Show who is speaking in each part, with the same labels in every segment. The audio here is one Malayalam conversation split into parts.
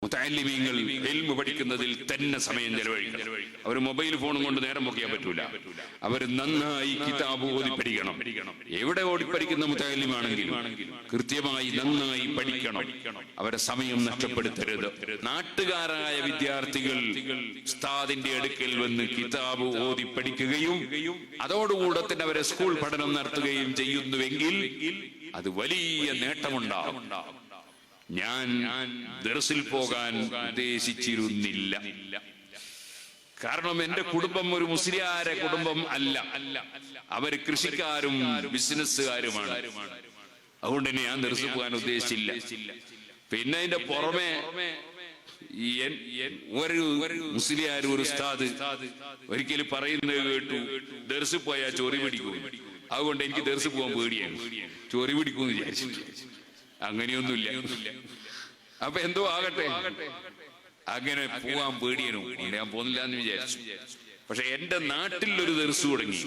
Speaker 1: മുതഅല്ലിമീങ്ങൾ ഇൽമു പഠിക്കുന്നതിൽ തന്നെ സമയം ചെലവഴിക്കണം. അവർ മൊബൈൽ ഫോണും കൊണ്ട് നേരം പോക്കിയാൻ പറ്റൂല. അവർ നന്നായി കിതാബ് ഓതി പഠിക്കണം. എവിടെ ഓടിപ്പഠിക്കുന്ന മുതഅല്ലിമാണെങ്കിലും കൃത്യമായി നന്നായി പഠിക്കണം. അവരെ സമയം നഷ്ടപ്പെടുത്തരുത്. നാട്ടുകാരായ വിദ്യാർത്ഥികൾ ഉസ്താദിന്റെ അടുക്കൽ വന്ന് കിതാബ് ഓതി പഠിക്കുകയും അതോടുകൂടെ തന്നെ അവരെ സ്കൂൾ പഠനം നടത്തുകയും ചെയ്യുന്നുവെങ്കിൽ അത് വലിയ നേട്ടമുണ്ടാകും. ഞാൻ ദർസിൽ പോകാൻ ഉദ്ദേശിച്ചിരുന്നില്ല. കാരണം എന്റെ കുടുംബം ഒരു മുസ്ലിയാരെ കുടുംബം അല്ല. അവർ കൃഷിക്കാരും ബിസിനസ്സുകാരുമാണ്. അതുകൊണ്ട് തന്നെ ഞാൻ ദർസിൽ പോകാൻ ഉദ്ദേശിച്ചില്ല. പിന്നെ അതിന്റെ പുറമെ ഒരു മുസ്ലിയാർ ഒരു ഉസ്താദ് ഒരിക്കലും പറയുന്നത് കേട്ടു, ദർസിൽ പോയാൽ ചൊറി പിടിക്കും. അതുകൊണ്ട് എനിക്ക് ദർസിൽ പോകാൻ പേടിയാണ്. ചൊറി പിടിക്കുമെന്ന് വിചാരിച്ചു. അങ്ങനെയൊന്നുമില്ല. അപ്പൊ എന്തോ ആകട്ടെ, അങ്ങനെ പോവാൻ പേടിയനു. ഞാൻ പോകുന്നില്ല എന്ന് വിചാരിച്ചു. പക്ഷെ എന്റെ നാട്ടിൽ ഒരു ദർസ് തുടങ്ങി.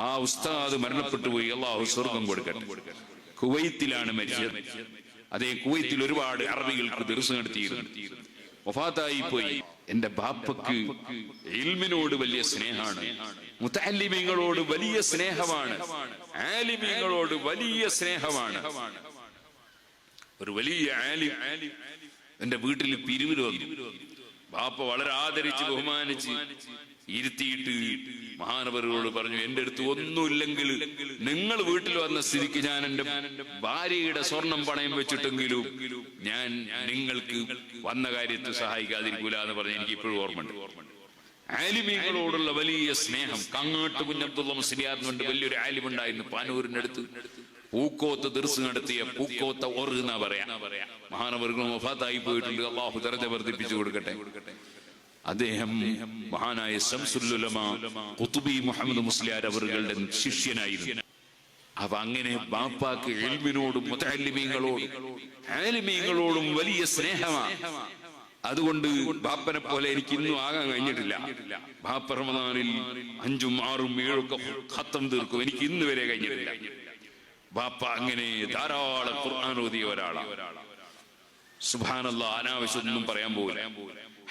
Speaker 1: ആ ഉസ്താദ് മരണപ്പെട്ടു പോയി. അല്ലാഹു സ്വർഗം കൊടുക്കട്ടെ. കുവൈത്തിലാണ് മരിച്ചത്. അതേ കുവൈത്തിൽ ഒരുപാട് അറബികൾക്ക് ദർസ് നടത്തിയിരുന്നു. വഫാത്തായി പോയി. എന്റെ ബാപ്പക്ക് ഇൽമിനോട് വലിയ സ്നേഹമാണ്, മുതഅല്ലിമീങ്ങളോട് വലിയ സ്നേഹമാണ്, ആലിമീങ്ങളോട് വലിയ സ്നേഹമാണ്. ഒരു വലിയ ആലിം എന്റെ വീട്ടിൽ പിരിവിന് വന്നു. ബാപ്പ വളരെ ആദരിച്ച് ബഹുമാനിച്ച് ഇരുത്തിയിട്ട് മഹാനവരോട് പറഞ്ഞു, എന്റെ അടുത്ത് ഒന്നുമില്ലെങ്കിൽ നിങ്ങൾ വീട്ടിൽ വന്ന സ്ഥിതിക്ക് ഞാൻ എന്റെ ഭാര്യയുടെ സ്വർണം പണയം വെച്ചിട്ടെങ്കിലും ഞാൻ നിങ്ങൾക്ക് വന്ന കാര്യത്തിൽ സഹായിക്കാതിരിക്കൂല എന്ന് പറഞ്ഞ് എനിക്ക് ഇപ്പോഴും ഓർമ്മയുണ്ട്. ആലിമീങ്ങളോടുള്ള വലിയ സ്നേഹം. കങ്ങാട്ട് കുഞ്ഞബ്ദുള്ള മുസ്ലിയാറിനുണ്ട് വലിയൊരു ആലിമുണ്ടായിരുന്നു പാനൂരിന്റെ അടുത്ത്. പൂക്കോത്ത് ദർസ് നടത്തിയ പൂക്കോത്ത ഓറ് എന്നാ പറയാ. മഹാനവർഗം വഫാത്തായി പോയിട്ടുണ്ട്. അല്ലാഹു ദർജ വർദ്ധിപ്പിച്ചു കൊടുക്കട്ടെ. അദ്ദേഹം മഹാനായ ശംസുൽ ഉലമ ഖുതുബി മുഹമ്മദ് മുസ്ലിയാർ അവരുടെ ശിഷ്യനായിരുന്നു. അപ്പൊ അങ്ങനെ ബാപ്പാക്ക് ഇൽമിനോടും മുതഅല്ലിമീങ്ങളോടും ആലിമീങ്ങളോടും വലിയ സ്നേഹമാണ്. അതുകൊണ്ട് ബാപ്പനെ പോലെ എനിക്ക് ഇന്നും ആകാൻ കഴിഞ്ഞിട്ടില്ല. ബാപ്പ റമദാനിൽ 5ഉം 6ഉം 7ഉം ഖത്തം തീർക്കും. എനിക്ക് ഇന്ന് വരെ കഴിഞ്ഞിട്ടില്ല. ബാപ്പ അങ്ങനെ ധാരാളം ഖുർആൻ ഓതിയ ഒരാളാണ്. സുബ്ഹാനല്ലാഹ്, അനാവശ്യമൊന്നും പറയാൻ പോകില്ല.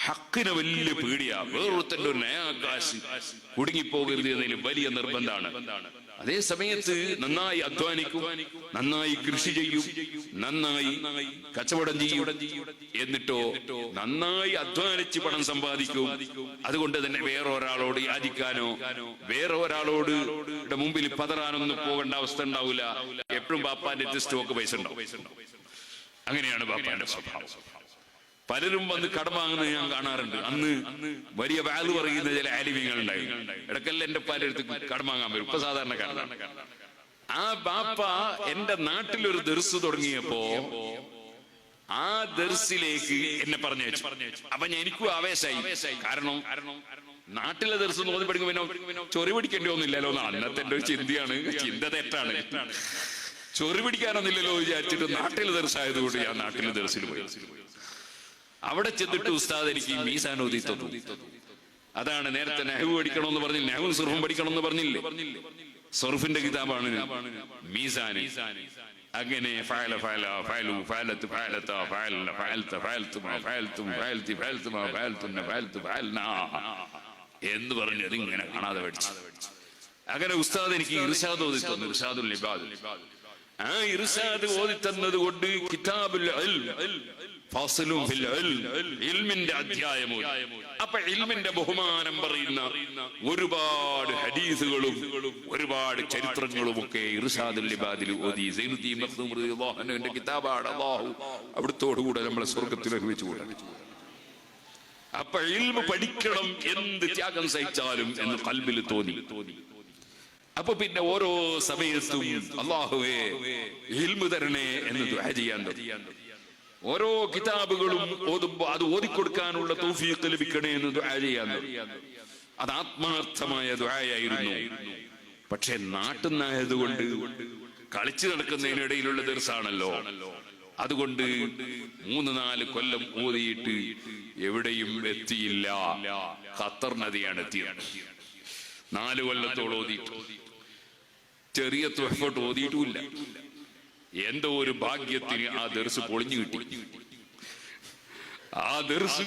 Speaker 1: ഹക്കിനെ വലിയ പേടിയാ. വേറൊരുത്തന്റെ ഒരു നയാകാശ് കുടുങ്ങിപ്പോകരുത് എന്നതിൽ വലിയ നിർബന്ധമാണ്. അതേ സമയത്ത് നന്നായി അധ്വാനിക്കും, നന്നായി കൃഷി ചെയ്യും, നന്നായി കച്ചവടം ചെയ്യും. എന്നിട്ടോ നന്നായി അധ്വാനിച്ച് പണം സമ്പാദിക്കും. അതുകൊണ്ട് തന്നെ വേറെ ഒരാളോട് യാചിക്കാനോ വേറെ ഒരാളോട് മുമ്പിൽ പതറാനൊന്നും പോകേണ്ട അവസ്ഥ ഉണ്ടാവില്ല. എപ്പോഴും ബാപ്പാന്റെ സ്റ്റോക്ക് പൈസ ഉണ്ടാവും. അങ്ങനെയാണ് ബാപ്പാന്റെ സ്വഭാവം. പലരും വന്ന് കടം വാങ്ങുന്നത് ഞാൻ കാണാറുണ്ട്. അന്ന് വലിയ വാല് പറയുന്ന ചില ആലിമീങ്ങൾ ഉണ്ടായിരുന്നു. ഇടക്കല്ല എന്റെ പലയിടത്ത് കടം വാങ്ങാൻ വരും. ഇപ്പൊ സാധാരണക്കാരനാണ്. ആ ബാപ്പ എന്റെ നാട്ടിലൊരു ദർസ് തുടങ്ങിയപ്പോ ആ ദർസിലേക്ക് എന്നെ പറഞ്ഞു വെച്ചു. അപ്പൊ എനിക്കും ആവേശമായി. കാരണം നാട്ടിലെ ദർസ് നോക്കി പഠിക്കുമ്പോ ചൊറി പിടിക്കേണ്ടി ഒന്നുമില്ലല്ലോ എന്നാണ് അന്നത്തെ എന്റെ ഒരു ചിന്തയാണ്. ചിന്ത തെറ്റാണ്. ചൊറി പിടിക്കാനൊന്നുമില്ലല്ലോ വിചാരിച്ചിട്ട് നാട്ടിലെ ദർസായതുകൊണ്ട് ഞാൻ നാട്ടിലെ ദർസിൽ പോയി. അവിടെ ചെന്നിട്ട് ഉസ്താദ് എനിക്ക് മീസാൻ ഓതി തന്നു. അതാണ് നേരത്തെ നെഹ്വു പഠിക്കണമെന്ന് പറഞ്ഞില്ല, നെഹ്വും സർഫും പഠിക്കണമെന്ന് പറഞ്ഞില്ലേ. സർഫിന്റെ കിതാബാണ് മീസാൻ. അങ്ങനെ ഫഅല ഫഅല ഫഅലു ഫഅലതു ഫഅലത ഫഅലന ഫഅൽത ഫഅൽതുമ ഫഅൽതും ഫഅൽതി ഫഅൽതുമ ഫഅൽതുന്ന ഫഅൽതു ഫഅൽനാ എന്ന് പറഞ്ഞു അതിങ്ങനെ കാണാതെ പഠിച്ചു. അങ്ങനെ ഉസ്താദ് എനിക്ക് ഇർശാദ് ഓതി തന്നു, ഇർശാദുൽ ഇബാദ്. ആ ഇർശാദ് ഓതി തന്നത് കൊണ്ട് കിതാബുൽ ഇൽം ഫാസിലും ഫിൽ ഇൽമിന്റെ അധ്യായം. അപ്പൊ ഇൽമിന്റെ ബഹുമാനം പറയുന്ന ഒരുപാട് ഹദീസുകളും ഒരുപാട് ചരിത്രങ്ങളും ഒക്കെ ഇർശാദുൽ ഇബാദിൽ ഓതി. സൈനുദ്ദീൻ മഖ്ദൂം റളിയല്ലാഹു അൻഹുവിന്റെ കിതാബാണ്. അല്ലാഹു അവിടുത്തോടുകൂടെ നമ്മളെ സ്വർഗ്ഗത്തിൽ ഒരുമിച്ചുകൂടാൻ. അപ്പൊ ഇൽമ് പഠിക്കണം, എന്ത് ത്യാഗം സഹിച്ചാലും എന്ന് ഖൽബിൽ തോന്നി. അപ്പൊ പിന്നെ ഓരോ സമയത്തും അല്ലാഹുവേ ഇൽമു തരണേ എന്ന് ദുആ ചെയ്യാൻ തുടങ്ങി. ഓരോ കിതാബുകളും ഓതുമ്പോ അത് ഓതിക്കൊടുക്കാനുള്ള തൗഫീഖ് ലഭിക്കണേ എന്ന് ദുആ ചെയ്യാൻ തുടങ്ങി. അത് ആത്മാർത്ഥമായ ദുആയായിരുന്നു. പക്ഷെ നാട്ടുന്നായതുകൊണ്ട് കളിച്ചു നടക്കുന്നതിനിടയിലുള്ള ദർസാണല്ലോ. അതുകൊണ്ട് 3-4 കൊല്ലം ഓതിയിട്ട് എവിടെയും എത്തിയില്ല. ഖത്തർ നദിയാണ് എത്തിയത്. 4 കൊല്ലത്തോളം ഓതിയിട്ട് ചെറിയ തുഹഫത്ത് ഓതിയിട്ടുമില്ല. എന്തോ ഒരു ഭാഗ്യത്തിന് ആ ദർസ് പൊളിഞ്ഞു കിട്ടി. ആ ദർസ്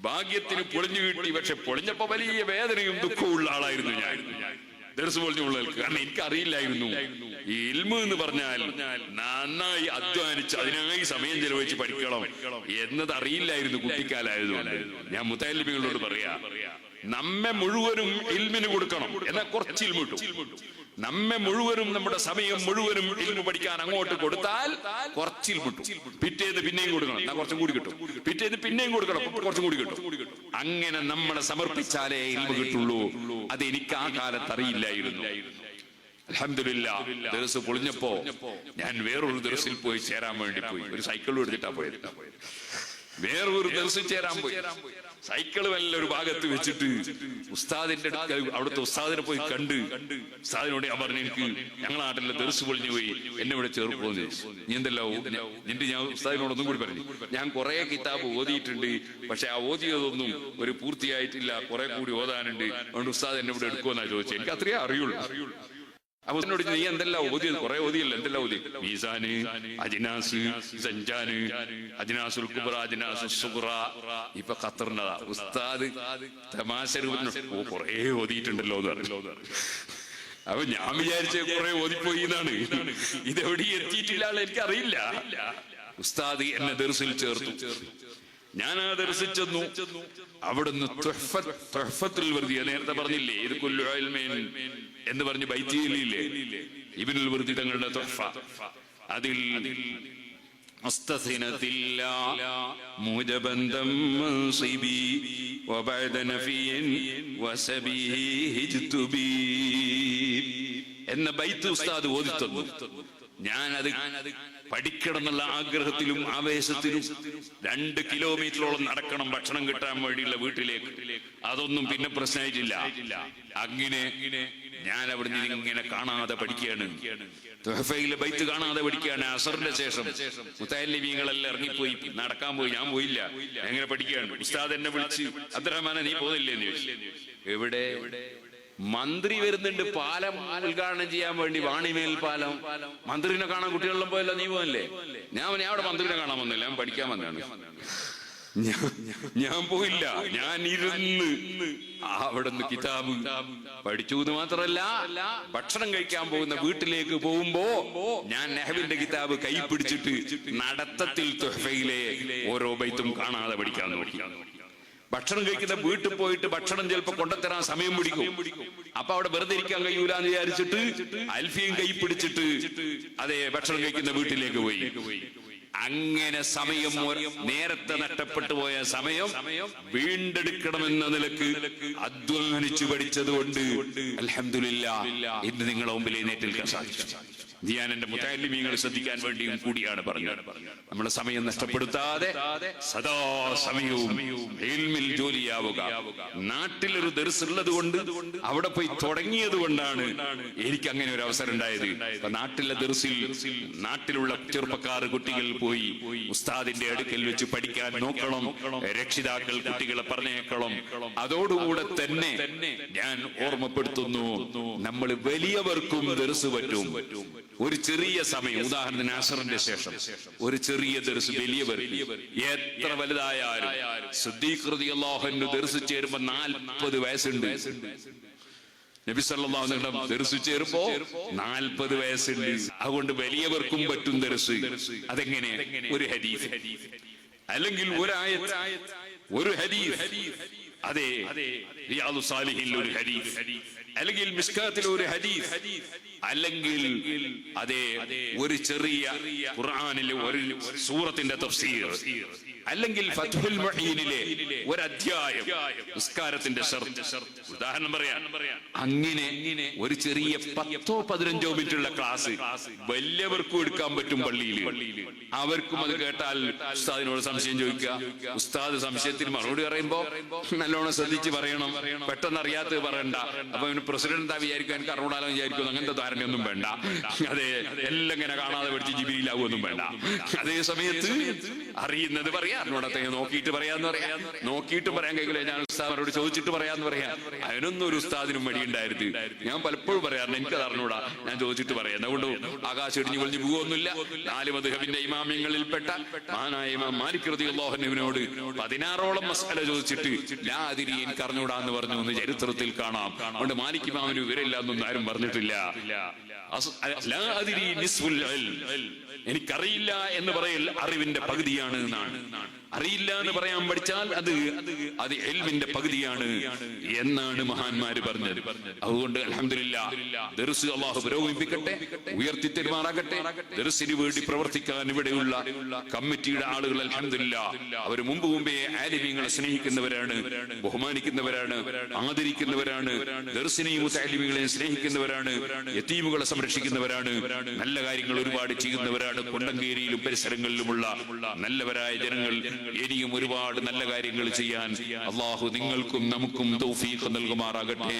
Speaker 1: ഭാഗ്യത്തിന് പൊളിഞ്ഞു കിട്ടി. പക്ഷെ പൊളിഞ്ഞപ്പോ വലിയ വേദനയും ദുഃഖവും ഉള്ള ആളായിരുന്നു ഞാൻ. ദർസ് പൊളിഞ്ഞുള്ളവർക്ക്. കാരണം എനിക്കറിയില്ലായിരുന്നു ഈ ഇൽമു എന്ന് പറഞ്ഞാൽ നന്നായി അധ്വാനിച്ച് അതിനായി സമയം ചെലവഴിച്ച് പഠിക്കണം എന്നത് അറിയില്ലായിരുന്നു കുട്ടിക്കാലായതുകൊണ്ട്. ഞാൻ മുത്തഅല്ലിമീങ്ങളോട് പറയാ, നമ്മെ മുഴുവനും ഇൽമിന് കൊടുക്കണം, എന്നാൽ കുറച്ച് ഇൽമു കിട്ടും. നമ്മെ മുഴുവനും നമ്മുടെ സമയം മുഴുവനും ഇൽമു പഠിക്കാൻ അങ്ങോട്ട് കൊടുത്താൽ കുറച്ച് ഇൽമു കിട്ടും. പിറ്റേന്ന് പിന്നെയും കൊടുക്കണം, എന്നാൽ കുറച്ചും കൂടി കിട്ടും. പിറ്റേന്ന് പിന്നെയും കൊടുക്കണം, കുറച്ചും കൂടി കിട്ടും. അങ്ങനെ നമ്മളെ സമർപ്പിച്ചാലേ ഇൽമു കിട്ടുള്ളൂ. അത് എനിക്ക് ആ കാലത്ത് അറിയില്ലായിരുന്നു. അൽഹംദുലില്ലാഹ് ദർസ് പൊളിഞ്ഞപ്പോ ഞാൻ വേറൊരു ദർസിൽ പോയി ചേരാൻ വേണ്ടി പോയി. ഒരു സൈക്കിൾ എടുത്തിട്ടാ പോയത്. വേറൊരു ദർസിൽ ചേരാൻ പോയി. സൈക്കിൾ വല്ല ഒരു ഭാഗത്ത് വെച്ചിട്ട് ഉസ്താദിന്റെ അടുക്കൽ അവിടുത്തെ ഉസ്താദിനെ പോയി കണ്ട് ഉസ്താദിനോട് ഞാൻ പറഞ്ഞു, എനിക്ക് ഞങ്ങളെ നാട്ടിലെ ദർസ് പൊളിഞ്ഞു പോയി, എന്നെ ഇവിടെ ചേർക്കുമെന്ന് ചോദിച്ചു. നീ എന്തല്ലോ എന്നിട്ട് ഞാൻ ഉസ്താദിനോടൊന്നും കൂടി പറഞ്ഞു, ഞാൻ കുറെ കിതാബ് ഓതിയിട്ടുണ്ട്, പക്ഷെ ആ ഓതിയതൊന്നും ഒരു പൂർത്തിയായിട്ടില്ല, കുറെ കൂടി ഓതാനുണ്ട്, അതുകൊണ്ട് ഉസ്താദ് എന്നെ ഇവിടെ എടുക്കുമെന്നാ ചോദിച്ചത്. എനിക്ക് അത്രയേ അറിയുള്ളൂ. അപ്പൊ എന്നോട് നീ എന്തെല്ലാം ഓതിയത്? കുറെ ഓതിയല്ലോ, എന്തെല്ലാം ഓതി? മീസാന്, അജ്നാസ്, സഞ്ചാന്, അജ്നാസുൽ കുബ്ര, അജ്നാസുൽ സുഗ്റ. ഇപ്പൊ ഖത്തറിനതാ ഉസ്താദ് തമാശ കുറെ ഓതിയിട്ടുണ്ടല്ലോ എന്ന് പറഞ്ഞു. അപ്പൊ ഞാൻ വിചാരിച്ച കുറെ ഓതിപ്പോയി എന്നാണ്. ഇതെവിടെ എത്തിയിട്ടില്ല എനിക്കറിയില്ല. ഉസ്താദ് എന്നെ ദർസിൽ ചേർത്തു. ഞാൻ ആ ദർസിൽ ചെന്നു. അവിടുന്ന് തുഹ്ഫത്തുൽ വർദി, നേരത്തെ പറഞ്ഞില്ലേ ഇത് കുല്ലു ഇൽമിൻ എന്ന് പറഞ്ഞ് ബൈത്തിയിലില്ലേ ഇബ്നുൽ വർദി തങ്ങളുടെ തുഹ്ഫ, അതിൽ മുസ്തസിനത്തില്ല മുജബന്തം മൻസിബി വബഅദ നഫിയൻ വസബിഹി ഹിജ്തുബി എന്ന ബൈത്ത് ഉസ്താദ് ഓതി തന്നു. ഞാനത് പഠിക്കണം എന്നുള്ള ആഗ്രഹത്തിലും ആവേശത്തിലും 2 കിലോമീറ്ററോളം നടക്കണം ഭക്ഷണം കിട്ടാൻ വേണ്ടിയുള്ള വീട്ടിലേക്ക്. അതൊന്നും പിന്നെ പ്രശ്നമായിട്ടില്ല. അങ്ങനെ ഞാൻ അവിടുന്ന് ഇങ്ങനെ കാണാതെ പഠിക്കുകയാണ്. തുഹഫയിലെ ബൈത്ത് കാണാതെ പഠിക്കുകയാണ്. അസറിന്റെ ശേഷം മുത്തഅല്ലിമീങ്ങളെല്ലാം ഇറങ്ങിപ്പോയി, നടക്കാൻ പോയി. ഞാൻ പോയില്ല. എങ്ങനെ പഠിക്കുകയാണ്. ഉസ്താദ് എന്നെ വിളിച്ച്, അബ്ദുറഹ്മാനെ നീ പോകുന്നില്ലേ എന്ന് ചോദിച്ചു. എവിടെ? മന്ത്രി വരുന്നുണ്ട് പാലം ഉദ്ഘാടനം ചെയ്യാൻ വേണ്ടി, വാണിമേൽ പാലം. മന്ത്രിനെ കാണാൻ കുട്ടികളെല്ലാം പോയല്ലോ, നീ പോകല്ലേ? ഞാൻ അവിടെ മന്ത്രിനെ കാണാൻ വന്നില്ല, ഞാൻ പഠിക്കാൻ വന്നതാണ്. ഞാൻ പോയില്ല. ഞാൻ ഇരുന്ന് അവിടെ നിന്ന് കിതാബ് പഠിച്ചു എന്ന് മാത്രമല്ല, ഭക്ഷണം കഴിക്കാൻ പോകുന്ന വീട്ടിലേക്ക് പോകുമ്പോ ഞാൻ നഹ്വിന്റെ കിതാബ് കൈ പിടിച്ചിട്ട് നടത്തത്തിൽ തുഹഫയിലെ ഓരോ ബൈത്തും കാണാതെ പഠിക്കാൻ നോക്കി. ഭക്ഷണം കഴിക്കുന്ന വീട്ടിൽ പോയിട്ട് ഭക്ഷണം ചിലപ്പോൾ കൊണ്ടുത്തരാൻ സമയം പിടിക്കും. അപ്പൊ അവിടെ വെറുതെ ഇരിക്കാൻ കഴിയൂല എന്ന് വിചാരിച്ചിട്ട് അൽഫിയും കൈ പിടിച്ചിട്ട് അതേ ഭക്ഷണം കഴിക്കുന്ന വീട്ടിലേക്ക് പോയി. അങ്ങനെ സമയം, നേരത്തെ നഷ്ടപ്പെട്ടു പോയ സമയം വീണ്ടെടുക്കണമെന്ന നിലക്ക് അധ്വാനിച്ചു പഠിച്ചത് കൊണ്ട് അൽഹംദുലില്ലാഹ് ഇന്ന് നിങ്ങളുടെ മുമ്പിൽ എഴുന്നേൽക്കാൻ സാധിച്ചു. ഞാൻ എന്റെ മുത്തഅല്ലിമീങ്ങൾ ശ്രദ്ധിക്കാൻ വേണ്ടിയും കൂടിയാണ് പറഞ്ഞത്. നമ്മുടെ സമയം നഷ്ടപ്പെടുത്താതെ സദാ സമയവും ഇൽമിൽ ജോലിയാവുക. നാട്ടിലൊരു ദർസ് ഉള്ളത് കൊണ്ട് അവിടെ പോയി തുടങ്ങിയത് കൊണ്ടാണ് എനിക്ക് അങ്ങനെ ഒരു അവസരം ഉണ്ടായത്. നാട്ടിലെ ദർസിൽ നാട്ടിലുള്ള ചെറുപ്പക്കാർ കുട്ടികൾ പോയി ഉസ്താദിന്റെ അടുക്കൽ വെച്ച് പഠിക്കാൻ നോക്കണം. രക്ഷിതാക്കൾ കുട്ടികളെ പറഞ്ഞേക്കണം. അതോടുകൂടെ തന്നെ ഞാൻ ഓർമ്മപ്പെടുത്തുന്നു, നമ്മൾ വലിയവർക്കും ദർസ് പറ്റും. ഒരു ചെറിയ സമയം, ഉദാഹരണത്തിന് അസറിന്റെ ശേഷം ഒരു ചെറിയ ദർസ് വലിയവർ എത്ര വലുതായാലും, സിദ്ദീഖ് റളിയല്ലാഹു അൻഹു ദർസ് ചേരുമ്പോ 40 വയസ്സുണ്ട്. നബി സല്ലല്ലാഹു അലൈഹി വസല്ലം ദർസ് ചേരുമ്പോ 40 വയസ്സുണ്ട്. അതുകൊണ്ട് വലിയവർക്കും പറ്റും ദർസ്. അതെങ്ങനെ? ഒരു ഹദീസ്, അല്ലെങ്കിൽ ഒരു ആയത്ത്, ഒരു ഹദീസ്. അതെ, റിയാദുസ് സാലിഹീനിൽ ഒരു ഹദീസ്, അല്ലെങ്കിൽ മിസ്കാത്തിൽ ഒരു ഹദീസ്, അല്ലെങ്കിൽ അതേ ഒരു ചെറിയ ഖുർആനിലെ ഒരു സൂറത്തിന്റെ തഫ്സീർ, അല്ലെങ്കിൽ ഫത്ഹുൽ മുഈനിലെ ഒരു അധ്യായം, നിസ്കാരത്തിന്റെ ശർത്ത്. ഉദാഹരണം പറയാം. അങ്ങനെ ഒരു ചെറിയ 10-15 മിനിറ്റുള്ള ക്ലാസ് വലിയവർക്കും എടുക്കാൻ പറ്റും പള്ളിയിൽ. അവർക്കും അത് കേട്ടാൽ ഉസ്താദിനോട് സംശയം ചോദിക്കുക. ഉസ്താദ് സംശയത്തിന് മറുപടി പറയുമ്പോ നല്ലോണം ശ്രദ്ധിച്ച് പറയണം. പെട്ടെന്ന് അറിയാത്തത് പറയണ്ട. അപ്പൊ അവന് പ്രസിഡന്റ് എന്താ വിചാരിക്കും, എനിക്ക് അറിവുണ്ടാലോ വിചാരിക്കും, അങ്ങനത്തെ ധാരണയൊന്നും വേണ്ട. അതെ, എല്ലാം ഇങ്ങനെ കാണാതെ പഠിച്ച് ജിബിരിയിലാവുമൊന്നും വേണ്ട. അതേ സമയത്ത് അറിയുന്നത് പറയാം, അറിഞ്ഞൂടത്തെ നോക്കിയിട്ട് പറയാന്ന് പറയാം. നോക്കിയിട്ട് പറയാൻ കഴിയില്ല, ഞാൻ ഉസ്താദിനോട് ചോദിച്ചിട്ട് പറയാന്ന് പറയാം. അതിനൊന്നും ഒരു ഉസ്താദിനും മടിയുണ്ടായിരുന്നു. ഞാൻ പലപ്പോഴും പറയാറുണ്ട്, എനിക്കത് അറിഞ്ഞൂടാ, ഞാൻ ചോദിച്ചിട്ട് പറയാം. അതുകൊണ്ട് ആകാശം ഇടിഞ്ഞു കൊളിഞ്ഞു പോകുന്നില്ല. 4 മദ്ഹബിന്റെ ഇമാമിയങ്ങളിൽപ്പെട്ട മഹാനായ ഇമാം മാലിക് റളിയല്ലാഹു അൻഹുവിനോട് 16ഓളം മസ്അല ചോദിച്ചിട്ട് ലാ അദ്രി, എനിക്ക് അറിഞ്ഞൂടാ എന്ന് പറഞ്ഞു എന്ന് ചരിത്രത്തിൽ കാണാം. അതുകൊണ്ട് മാലിക് ഇമാമിന് വിവരമില്ല എന്നൊന്നും ആരും പറഞ്ഞിട്ടില്ല. ലാ അദ്രി നിസ്ഫുൽ ഇൽം, എനിക്കറിയില്ല എന്ന് പറയൽ അറിവിന്റെ പകുതിയാണ് എന്നാണ്. അറിയില്ല എന്ന് പറയാൻ പഠിച്ചാൽ അത് ഇൽമിന്റെ പകുതിയാണ് എന്നാണ് മഹാന്മാര് പറഞ്ഞത്. അതുകൊണ്ട് അൽഹംദുലില്ലാഹ് ദർസ് അല്ലാഹു പുരോഗമിപ്പിക്കട്ടെ, ഉയർത്തി തെരുമാറാകട്ടെ. ദർസിന് വേണ്ടി പ്രവർത്തിക്കാൻ ഇവിടെയുള്ള കമ്മിറ്റിയുടെ ആളുകൾ അൽഹംദുലില്ലാഹ് അവർ മുമ്പേ ആലിമീങ്ങളെ സ്നേഹിക്കുന്നവരാണ്, ബഹുമാനിക്കുന്നവരാണ്, ആദരിക്കുന്നവരാണ്. ദർസിനെയും മുതഅല്ലിമീങ്ങളെയും സ്നേഹിക്കുന്നവരാണ്, യതീമുകളെ സംരക്ഷിക്കുന്നവരാണ്, നല്ല കാര്യങ്ങൾ ഒരുപാട് ചെയ്യുന്നവരാണ്. കൊണ്ടങ്കേരിയിലും പരിസരങ്ങളിലുമുള്ള നല്ലവരായ ജനങ്ങൾ ഇനിയും ഒരുപാട് നല്ല കാര്യങ്ങൾ ചെയ്യാൻ അല്ലാഹു നിങ്ങൾക്കും നമുക്കും തൗഫീഖ് നൽകുമാറാകട്ടെ.